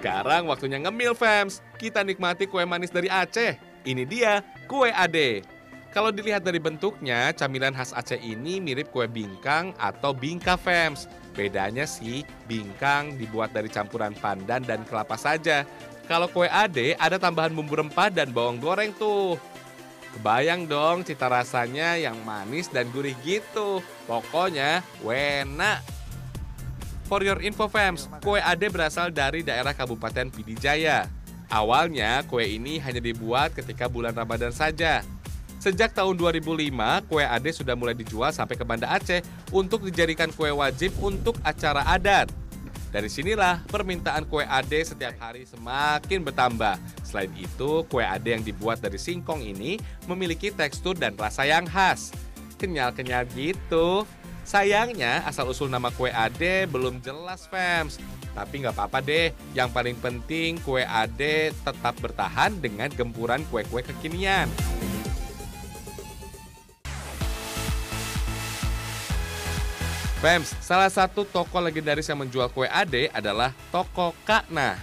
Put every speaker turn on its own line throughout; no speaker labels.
Sekarang waktunya ngemil, fams. Kita nikmati kue manis dari Aceh. Ini dia, kue Ade. Kalau dilihat dari bentuknya, camilan khas Aceh ini mirip kue bingkang atau bingka, fams. Bedanya sih, bingkang dibuat dari campuran pandan dan kelapa saja. Kalau kue Ade ada tambahan bumbu rempah dan bawang goreng tuh. Kebayang dong cita rasanya yang manis dan gurih gitu. Pokoknya, enak. For your info, fams, kue Ade berasal dari daerah Kabupaten Pidijaya. Awalnya, kue ini hanya dibuat ketika bulan Ramadan saja. Sejak tahun 2005, kue Ade sudah mulai dijual sampai ke Banda Aceh untuk dijadikan kue wajib untuk acara adat. Dari sinilah permintaan kue Ade setiap hari semakin bertambah. Selain itu, kue Ade yang dibuat dari singkong ini memiliki tekstur dan rasa yang khas. Kenyal-kenyal gitu. Sayangnya, asal-usul nama kue Ade belum jelas, fams. Tapi nggak apa-apa deh, yang paling penting kue Ade tetap bertahan dengan gempuran kue-kue kekinian. Fams, salah satu toko legendaris yang menjual kue Ade adalah toko Kak Nah.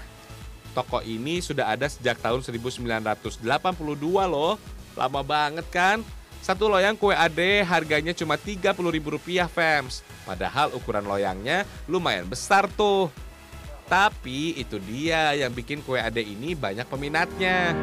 Toko ini sudah ada sejak tahun 1982 loh. Lama banget kan? Satu loyang kue Ade harganya cuma Rp30.000, fams. Padahal ukuran loyangnya lumayan besar tuh. Tapi itu dia yang bikin kue Ade ini banyak peminatnya.